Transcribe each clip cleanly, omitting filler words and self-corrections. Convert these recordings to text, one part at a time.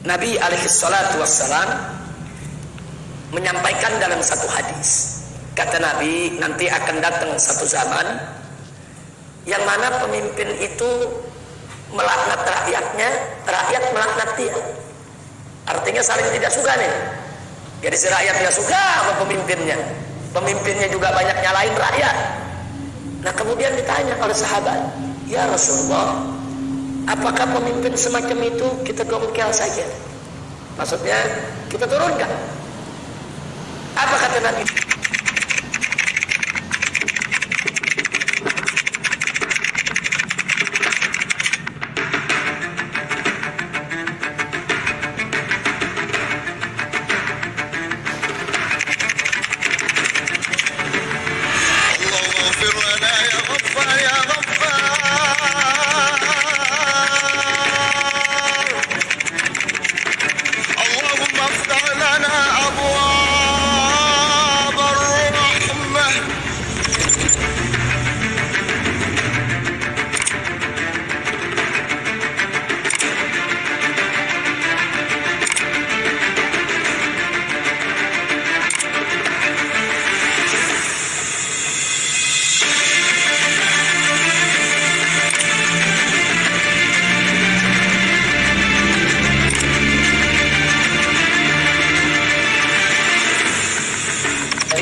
Nabi alaihi salatu wassalam menyampaikan dalam satu hadis, kata Nabi, nanti akan datang satu zaman yang mana pemimpin itu melaknat rakyatnya, rakyat melaknat dia. Artinya saling tidak suka nih. Jadi si rakyat tidak suka sama pemimpinnya, pemimpinnya juga banyak nyalain rakyat. Nah kemudian ditanya oleh sahabat, ya Rasulullah, apakah pemimpin semacam itu kita gongkel saja? Maksudnya kita turunkan. Apa kata Nabi?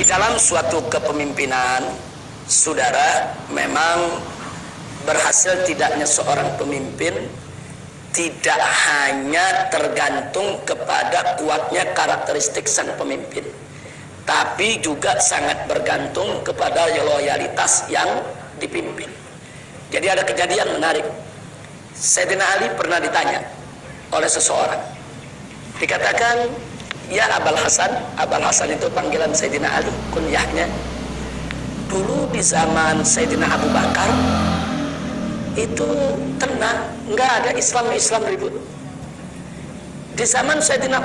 Dalam suatu kepemimpinan, saudara, memang berhasil tidaknya seorang pemimpin tidak hanya tergantung kepada kuatnya karakteristik sang pemimpin, tapi juga sangat bergantung kepada loyalitas yang dipimpin. Jadi ada kejadian menarik. Sayyidina Ali pernah ditanya oleh seseorang, dikatakan, ya Abul Hasan. Abul Hasan itu panggilan Sayyidina Ali, kunyahnya. Dulu di zaman Sayyidina Abu Bakar itu tenang, nggak ada Islam ribut. Di zaman Sayyidina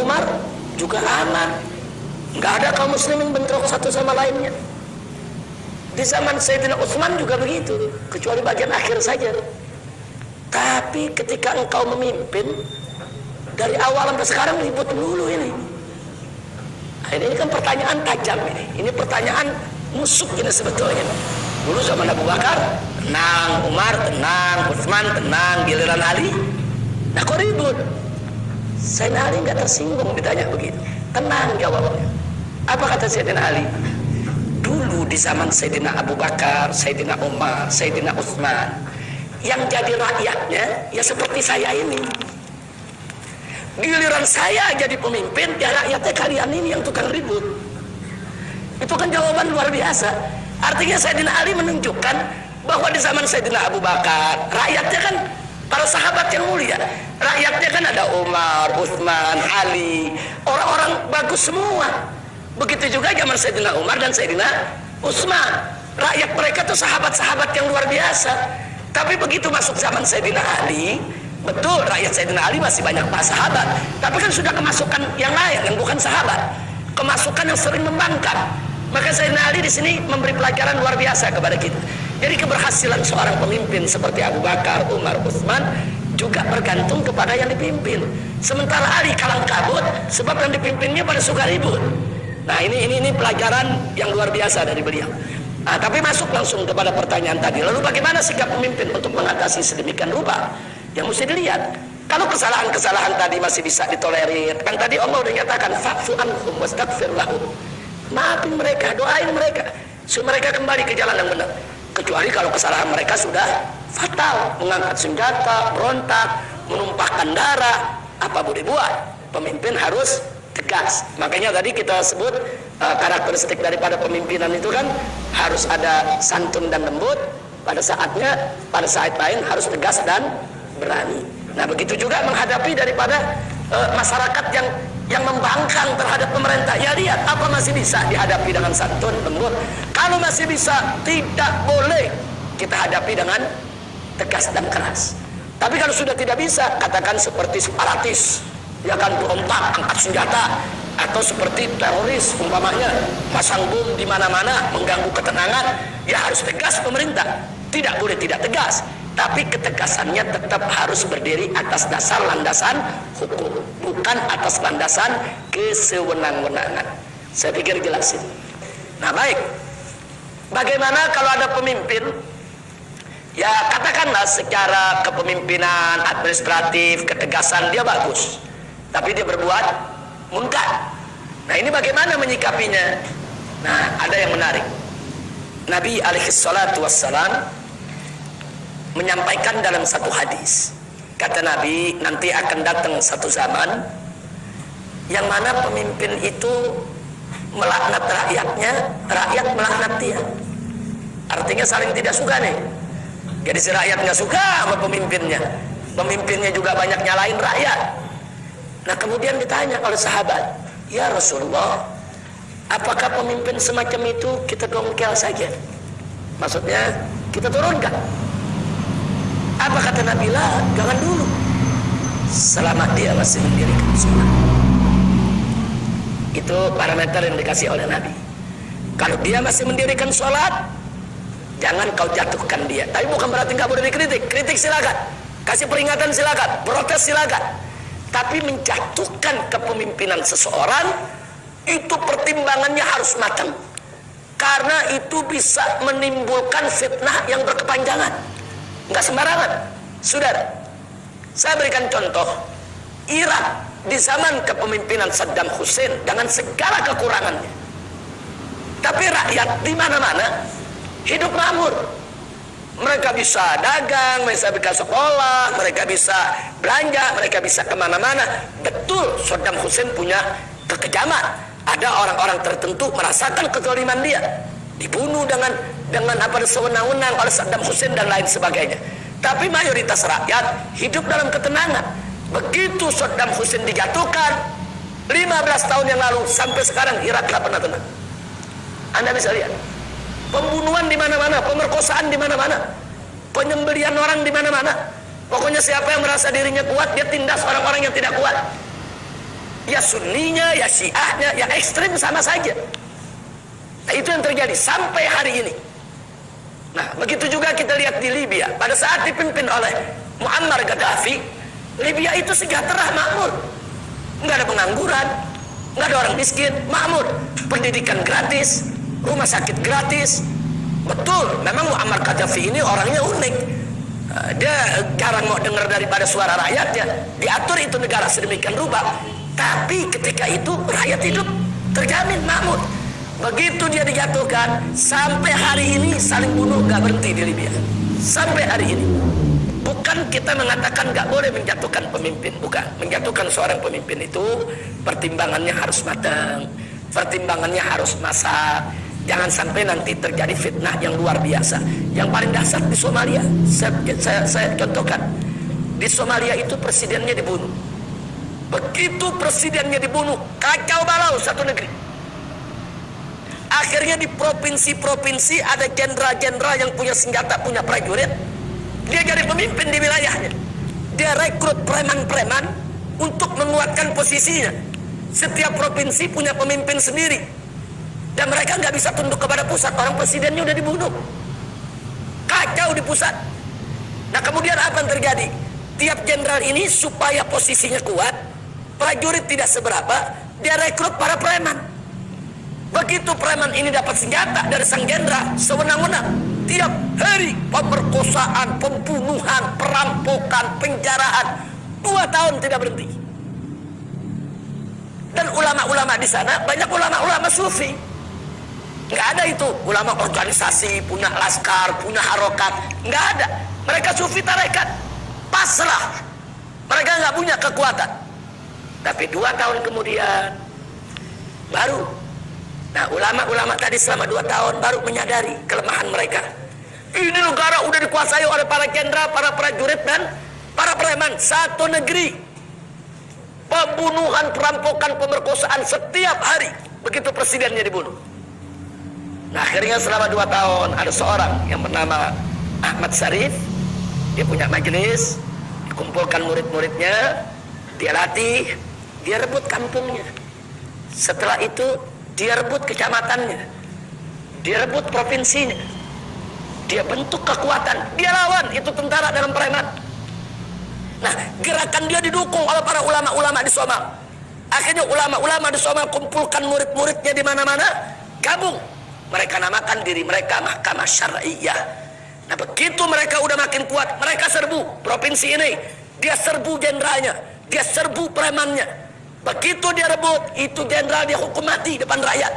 Umar juga aman, nggak ada kaum muslimin bentrok satu sama lainnya. Di zaman Sayyidina Utsman juga begitu, kecuali bagian akhir saja. Tapi ketika engkau memimpin, dari awal sampai sekarang ribut dulu ini. Nah, ini kan pertanyaan tajam ini. Ini pertanyaan musuh ini sebetulnya. Dulu zaman Abu Bakar tenang, Umar tenang, Utsman tenang, giliran Ali, nah kok ribut? Sayyidina Ali nggak tersinggung ditanya begitu. Tenang jawabnya. Apa kata Sayyidina Ali? Dulu di zaman Sayyidina Abu Bakar, Sayyidina Umar, Sayyidina Utsman, yang jadi rakyatnya ya seperti saya ini. Giliran saya jadi pemimpin, ya rakyatnya kalian ini yang tukang ribut. Itu kan jawaban luar biasa. Artinya Sayyidina Ali menunjukkan bahwa di zaman Sayyidina Abu Bakar, rakyatnya kan para sahabat yang mulia. Rakyatnya kan ada Umar, Utsman, Ali, orang-orang bagus semua. Begitu juga zaman Sayyidina Umar dan Sayyidina Utsman. Rakyat mereka tuh sahabat-sahabat yang luar biasa. Tapi begitu masuk zaman Sayyidina Ali, betul, rakyat Sayyidina Ali masih banyak para sahabat, tapi kan sudah kemasukan yang lain yang bukan sahabat, kemasukan yang sering membangkang. Maka Sayyidina Ali di sini memberi pelajaran luar biasa kepada kita. Jadi keberhasilan seorang pemimpin seperti Abu Bakar, Umar, Utsman juga bergantung kepada yang dipimpin. Sementara Ali kalang kabut sebab yang dipimpinnya pada suka ribut. Nah ini pelajaran yang luar biasa dari beliau. Nah, tapi masuk langsung kepada pertanyaan tadi. Lalu bagaimana sikap pemimpin untuk mengatasi sedemikian rupa? Yang mesti dilihat. Kalau kesalahan-kesalahan tadi masih bisa ditolerir, kan tadi Allah udah nyatakan fa'fu anhum wastaghfir lahum. Maafin mereka, doain mereka supaya mereka kembali ke jalan yang benar. Kecuali kalau kesalahan mereka sudah fatal, mengangkat senjata, berontak, menumpahkan darah, apa boleh buat? Pemimpin harus tegas. Makanya tadi kita sebut karakteristik daripada pemimpinan itu kan harus ada santun dan lembut, pada saatnya, pada saat lain harus tegas dan berani. Nah begitu juga menghadapi daripada masyarakat yang membangkang terhadap pemerintah. Ya lihat apa masih bisa dihadapi dengan santun, lembut. Kalau masih bisa, tidak boleh kita hadapi dengan tegas dan keras. Tapi kalau sudah tidak bisa, katakan seperti separatis, ya kan, berontak, angkat senjata, atau seperti teroris umpamanya pasang bom di mana-mana mengganggu ketenangan, ya harus tegas pemerintah. Tidak boleh tidak tegas. tapi ketegasannya tetap harus berdiri atas dasar landasan hukum, bukan atas landasan kesewenang-wenangan. Saya pikir jelasin. Nah baik, bagaimana kalau ada pemimpin, ya katakanlah secara kepemimpinan administratif, ketegasan dia bagus, tapi dia berbuat munkar. Nah ini bagaimana menyikapinya? Nah ada yang menarik. Nabi alaihi salatu wassalam menyampaikan dalam satu hadis, kata Nabi, nanti akan datang satu zaman yang mana pemimpin itu melaknat rakyatnya, rakyat melaknat dia. Artinya saling tidak suka nih. Jadi si rakyat nggak suka sama pemimpinnya, pemimpinnya juga banyak nyalain rakyat. Nah kemudian ditanya oleh sahabat, ya Rasulullah, apakah pemimpin semacam itu kita dongkel saja? Maksudnya kita turunkan? Apa kata Nabi? Lah, jangan dulu, selama dia masih mendirikan sholat. Itu parameter yang dikasih oleh Nabi. Kalau dia masih mendirikan sholat, jangan kau jatuhkan dia. Tapi bukan berarti nggak boleh dikritik. Kritik silakan, kasih peringatan silakan, protes silakan. Tapi menjatuhkan kepemimpinan seseorang, itu pertimbangannya harus matang, karena itu bisa menimbulkan fitnah yang berkepanjangan. Nggak sembarangan. Saudara, saya berikan contoh Irak di zaman kepemimpinan Saddam Hussein dengan segala kekurangannya, tapi rakyat di mana-mana hidup makmur. Mereka bisa dagang, mereka bisa sekolah, mereka bisa belanja, mereka bisa kemana-mana. Betul, Saddam Hussein punya kekejaman. Ada orang-orang tertentu merasakan kezaliman dia, dibunuh dengan apa sewenang-wenang oleh Saddam Hussein dan lain sebagainya. Tapi mayoritas rakyat hidup dalam ketenangan. Begitu Saddam Hussein dijatuhkan 15 tahun yang lalu, sampai sekarang Irak tidak pernah tenang. Anda bisa lihat pembunuhan di mana-mana, pemerkosaan di mana-mana, penyembelihan orang di mana-mana. Pokoknya siapa yang merasa dirinya kuat, dia tindas orang-orang yang tidak kuat. Ya Sunninya, ya Syiahnya, ya ekstrim sama saja. Nah, itu yang terjadi sampai hari ini. Nah, begitu juga kita lihat di Libya. Pada saat dipimpin oleh Muammar Gaddafi, Libya itu sejahtera, makmur. Nggak ada pengangguran, nggak ada orang miskin, makmur. Pendidikan gratis, rumah sakit gratis. Betul, memang Muammar Gaddafi ini orangnya unik. Dia jarang mau dengar daripada suara rakyatnya. Diatur itu negara sedemikian rupa. Tapi ketika itu rakyat hidup terjamin makmur. Begitu dia dijatuhkan, sampai hari ini saling bunuh gak berhenti di Libya. Sampai hari ini. Bukan kita mengatakan gak boleh menjatuhkan pemimpin, bukan. Menjatuhkan seorang pemimpin itu pertimbangannya harus matang, pertimbangannya harus masak. Jangan sampai nanti terjadi fitnah yang luar biasa. Yang paling dahsyat di Somalia, saya contohkan. Di Somalia itu presidennya dibunuh. Begitu presidennya dibunuh, kacau balau satu negeri. Akhirnya di provinsi-provinsi ada jenderal-jenderal yang punya senjata, punya prajurit. Dia jadi pemimpin di wilayahnya. Dia rekrut preman-preman untuk menguatkan posisinya. Setiap provinsi punya pemimpin sendiri. Dan mereka nggak bisa tunduk kepada pusat. Orang presidennya udah dibunuh. Kacau di pusat. Nah kemudian apa yang terjadi? Tiap jenderal ini supaya posisinya kuat, prajurit tidak seberapa, dia rekrut para preman. Begitu preman ini dapat senjata dari sang jenderal, sewenang-wenang, tiap hari pemerkosaan, pembunuhan, perampokan, penjaraan, 2 tahun tidak berhenti. Dan ulama-ulama di sana banyak ulama-ulama sufi. Nggak ada itu ulama organisasi, punya laskar, punya harokat, nggak ada. Mereka sufi tarekat, pasrah. Mereka nggak punya kekuatan. Tapi 2 tahun kemudian baru. Nah ulama-ulama tadi selama 2 tahun baru menyadari kelemahan mereka. Ini negara udah dikuasai oleh para jenderal, para prajurit dan para preman. Satu negeri, pembunuhan, perampokan, pemerkosaan setiap hari. Begitu presidennya dibunuh. Nah akhirnya selama 2 tahun ada seorang yang bernama Ahmad Syarif. Dia punya majelis, dikumpulkan murid-muridnya, dia latih, dia rebut kampungnya. Setelah itu dia rebut kecamatannya, dia rebut provinsinya. dia bentuk kekuatan, dia lawan itu tentara dalam preman. Nah, gerakan dia didukung oleh para ulama-ulama di Somal. Akhirnya ulama-ulama di Somal kumpulkan murid-muridnya di mana-mana, gabung. Mereka namakan diri mereka Mahkamah Syariah. Nah, begitu mereka udah makin kuat, mereka serbu provinsi ini. Dia serbu jenderalnya, dia serbu premannya. Begitu dia rebut, itu jenderal dia hukum mati depan rakyat.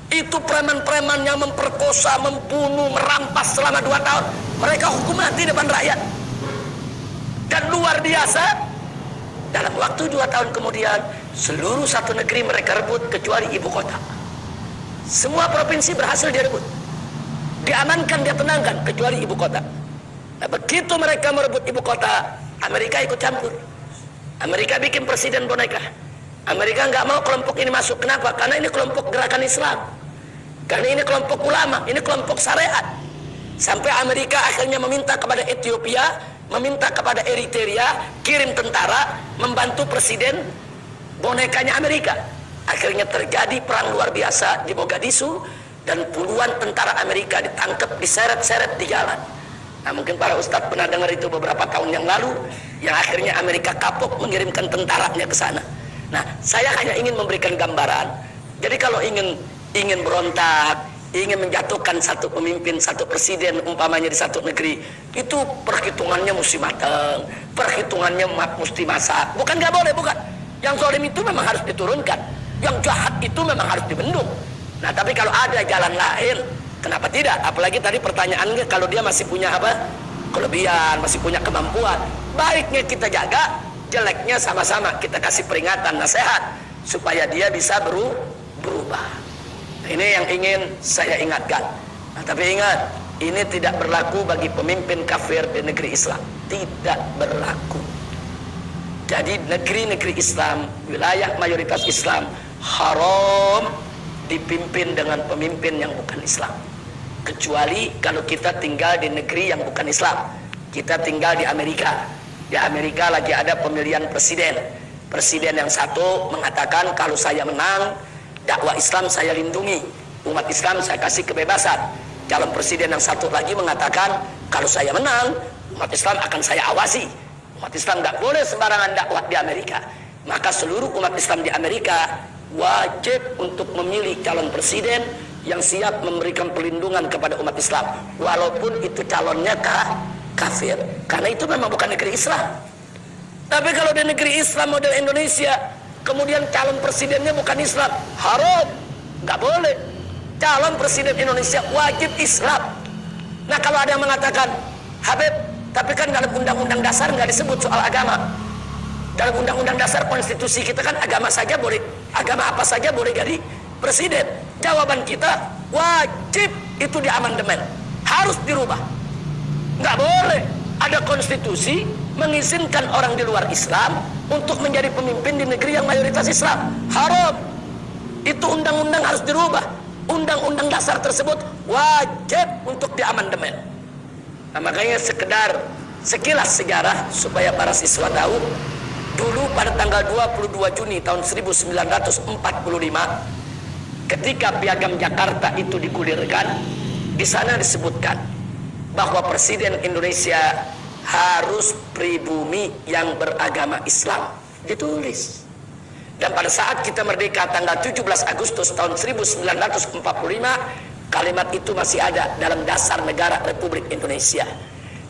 Itu preman-preman yang memperkosa, membunuh, merampas selama 2 tahun, mereka hukum mati depan rakyat. Dan luar biasa, dalam waktu 2 tahun kemudian, seluruh satu negeri mereka rebut kecuali ibu kota. Semua provinsi berhasil direbut, diamankan, dia tenangkan, kecuali ibu kota. Nah, begitu mereka merebut ibu kota, Amerika ikut campur. Amerika bikin presiden boneka. Amerika nggak mau kelompok ini masuk. Kenapa? Karena ini kelompok gerakan Islam. Karena ini kelompok ulama, ini kelompok syariat. Sampai Amerika akhirnya meminta kepada Ethiopia, meminta kepada Eritrea, kirim tentara, membantu presiden bonekanya Amerika. Akhirnya terjadi perang luar biasa di Mogadishu, dan puluhan tentara Amerika ditangkap, diseret-seret di jalan. Nah, mungkin para ustadz pernah dengar itu beberapa tahun yang lalu, yang akhirnya Amerika kapok mengirimkan tentaranya ke sana. Nah, saya hanya ingin memberikan gambaran. Jadi kalau ingin berontak, ingin menjatuhkan satu pemimpin, satu presiden umpamanya di satu negeri, itu perhitungannya mesti matang, perhitungannya mesti masak. Bukan nggak boleh, bukan. Yang zalim itu memang harus diturunkan, yang jahat itu memang harus dibendung. Nah, tapi kalau ada jalan lain, kenapa tidak? Apalagi tadi pertanyaannya, kalau dia masih punya kelebihan, masih punya kemampuan, baiknya kita jaga, jeleknya sama-sama kita kasih peringatan, nasihat, supaya dia bisa berubah. Ini yang ingin saya ingatkan. Nah, tapi ingat, ini tidak berlaku bagi pemimpin kafir di negeri Islam. Tidak berlaku. Jadi negeri-negeri Islam, wilayah mayoritas Islam, haram dipimpin dengan pemimpin yang bukan Islam. Kecuali kalau kita tinggal di negeri yang bukan Islam. Kita tinggal di Amerika. Di Amerika lagi ada pemilihan presiden. Presiden yang satu mengatakan, kalau saya menang, dakwah Islam saya lindungi, umat Islam saya kasih kebebasan. Calon presiden yang satu lagi mengatakan, kalau saya menang, umat Islam akan saya awasi. Umat Islam tidak boleh sembarangan dakwah di Amerika. Maka seluruh umat Islam di Amerika wajib untuk memilih calon presiden yang siap memberikan perlindungan kepada umat Islam, walaupun itu calonnya kafir, karena itu memang bukan negeri Islam. Tapi kalau di negeri Islam model Indonesia, kemudian calon presidennya bukan Islam, haram, nggak boleh. Calon presiden Indonesia wajib Islam. Nah, kalau ada yang mengatakan, Habib, tapi kan dalam undang-undang dasar nggak disebut soal agama. Dalam undang-undang dasar konstitusi kita kan agama saja boleh, agama apa saja boleh jadi presiden. Jawaban kita, wajib itu di amandemen, harus dirubah. Nggak boleh ada konstitusi mengizinkan orang di luar Islam untuk menjadi pemimpin di negeri yang mayoritas Islam. Haram. Itu undang-undang harus dirubah. Undang-undang dasar tersebut wajib untuk diamandemen. Nah, makanya sekilas sejarah supaya para siswa tahu. Dulu pada tanggal 22 Juni tahun 1945, ketika Piagam Jakarta itu digulirkan, di sana disebutkan bahwa Presiden Indonesia harus pribumi yang beragama Islam, ditulis. Dan pada saat kita merdeka tanggal 17 Agustus tahun 1945, kalimat itu masih ada dalam dasar negara Republik Indonesia.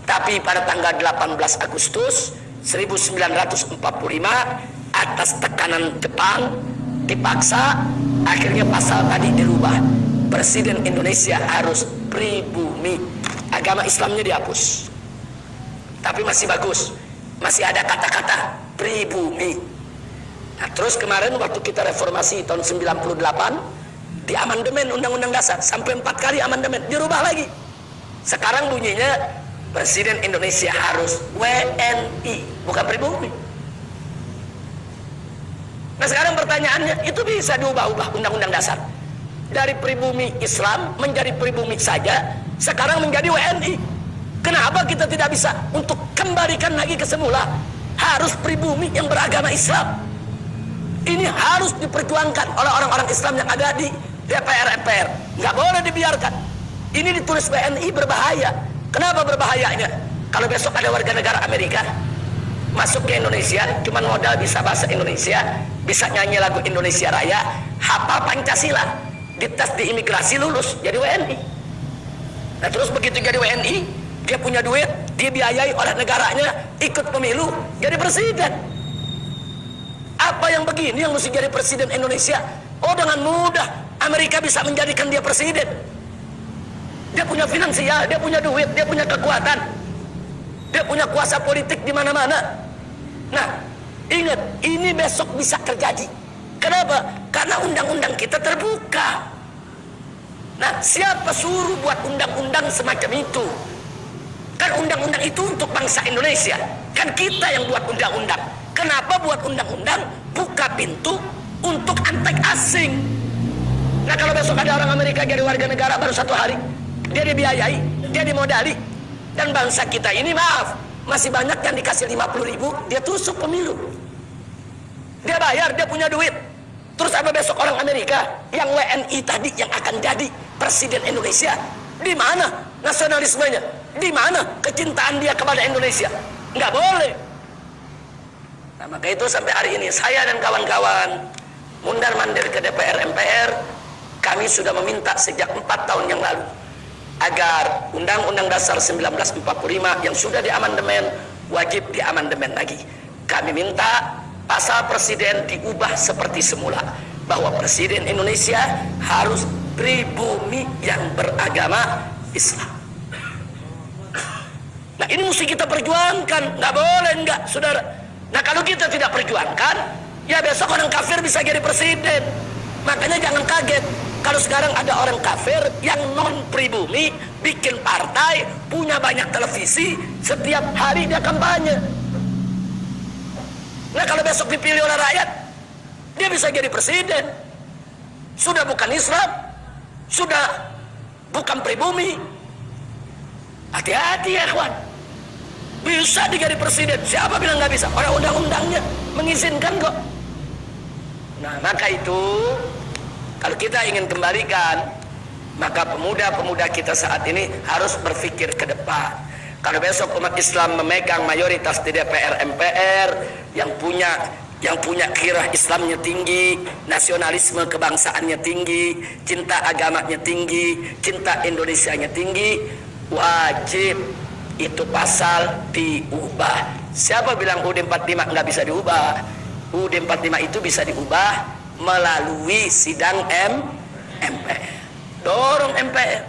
Tapi pada tanggal 18 Agustus 1945, atas tekanan Jepang, dipaksa, akhirnya pasal tadi dirubah. Presiden Indonesia harus pribumi, agama Islamnya dihapus. Tapi masih bagus, masih ada kata-kata pribumi. Nah, terus kemarin waktu kita reformasi tahun 98, di amandemen undang-undang dasar sampai 4 kali amandemen, dirubah lagi. Sekarang bunyinya Presiden Indonesia harus WNI, bukan pribumi. Nah, sekarang pertanyaannya, itu bisa diubah-ubah undang-undang dasar dari pribumi Islam menjadi pribumi saja, sekarang menjadi WNI. Kenapa kita tidak bisa untuk kembalikan lagi ke semula, harus pribumi yang beragama Islam? Ini harus diperjuangkan oleh orang-orang Islam yang ada di DPR MPR. Nggak boleh dibiarkan. Ini ditulis WNI berbahaya. Kenapa berbahayanya? Kalau besok ada warga negara Amerika masuk ke Indonesia, cuman modal bisa bahasa Indonesia, bisa nyanyi lagu Indonesia Raya, hafal Pancasila, dites di imigrasi lulus jadi WNI. Nah terus begitu jadi WNI, dia punya duit, dibiayai oleh negaranya, ikut pemilu, jadi presiden. Apa yang begini yang mesti jadi presiden Indonesia? Oh dengan mudah Amerika bisa menjadikan dia presiden. Dia punya finansial, dia punya duit, dia punya kekuatan, dia punya kuasa politik di mana-mana. Nah ingat, ini besok bisa terjadi. Kenapa? Karena undang-undang kita terbuka. Nah siapa suruh buat undang-undang semacam itu? Kan undang-undang itu untuk bangsa Indonesia. Kan kita yang buat undang-undang. Kenapa buat undang-undang? Buka pintu untuk antek asing. Nah kalau besok ada orang Amerika jadi warga negara baru 1 hari, dia dibiayai, dia dimodali, dan bangsa kita ini maaf, masih banyak yang dikasih 50.000, dia tusuk pemilu. Dia bayar, dia punya duit. Terus apa besok orang Amerika yang WNI tadi yang akan jadi presiden Indonesia? Di mana nasionalismenya? Di mana kecintaan dia kepada Indonesia? Nggak boleh. Nah maka itu sampai hari ini saya dan kawan-kawan mundar-mandir ke DPR MPR, kami sudah meminta sejak 4 tahun yang lalu agar Undang-Undang Dasar 1945 yang sudah diamandemen wajib diamandemen lagi. Kami minta pasal presiden diubah seperti semula, bahwa presiden Indonesia harus pribumi yang beragama Islam. Nah ini mesti kita perjuangkan, nggak boleh enggak, saudara. Nah kalau kita tidak perjuangkan, ya besok orang kafir bisa jadi presiden. Makanya jangan kaget kalau sekarang ada orang kafir yang non pribumi bikin partai, punya banyak televisi, setiap hari dia kampanye. Nah kalau besok dipilih oleh rakyat, dia bisa jadi presiden. Sudah bukan Islam, sudah bukan pribumi. Hati-hati ya kawan. Bisa jadi presiden, siapa bilang nggak bisa? Orang undang-undangnya mengizinkan kok. Nah maka itu kalau kita ingin kembalikan, maka pemuda-pemuda kita saat ini harus berpikir ke depan. Kalau besok umat Islam memegang mayoritas di DPR MPR, yang punya kirah Islamnya tinggi, nasionalisme kebangsaannya tinggi, cinta agamanya tinggi, cinta Indonesianya tinggi, wajib itu pasal diubah. Siapa bilang UUD 45 nggak bisa diubah? UUD 45 itu bisa diubah melalui sidang MPR. Dorong MPR.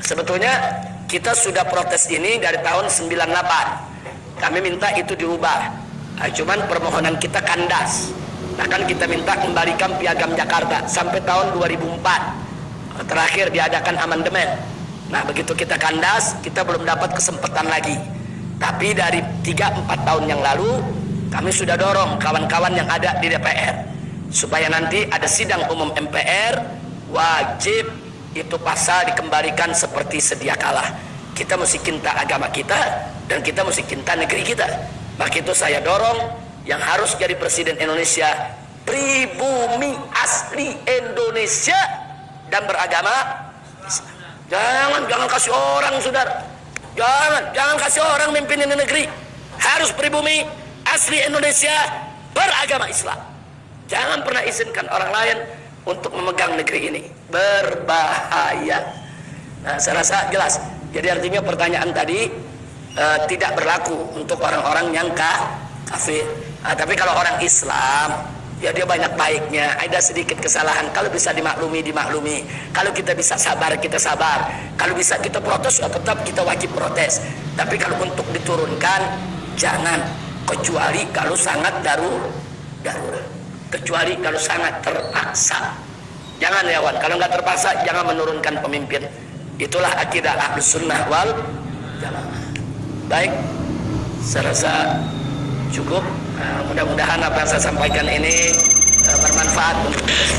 Sebetulnya kita sudah protes ini dari tahun 98. Kami minta itu diubah. Nah, cuman permohonan kita kandas. Bahkan kita minta kembalikan Piagam Jakarta sampai tahun 2004. Terakhir diadakan amandemen. Nah begitu kita kandas, kita belum dapat kesempatan lagi. Tapi dari 3-4 tahun yang lalu, kami sudah dorong kawan-kawan yang ada di DPR supaya nanti ada sidang umum MPR, wajib itu pasal dikembalikan seperti sedia kala. Kita mesti cinta agama kita, dan kita mesti cinta negeri kita. Maka itu saya dorong yang harus jadi presiden Indonesia pribumi asli Indonesia dan beragama Islam. Jangan kasih orang, saudara. Jangan kasih orang mimpin ini negeri. Harus pribumi asli Indonesia beragama Islam. Jangan pernah izinkan orang lain untuk memegang negeri ini. Berbahaya. Nah, saya rasa jelas. Jadi artinya pertanyaan tadi tidak berlaku untuk orang-orang yang kafir. Nah, tapi kalau orang Islam, ya dia banyak baiknya. Ada sedikit kesalahan, kalau bisa dimaklumi. Kalau kita bisa sabar, kita sabar. Kalau bisa kita protes, ya tetap kita wajib protes. Tapi kalau untuk diturunkan, jangan. Kecuali kalau sangat darurat. Kecuali kalau sangat terpaksa. Jangan ya Wan, kalau nggak terpaksa jangan menurunkan pemimpin. Itulah akidah Ahlus Sunnah wal Jamaah. Baik, saya rasa cukup. Mudah-mudahan apa yang saya sampaikan ini bermanfaat untuk kita.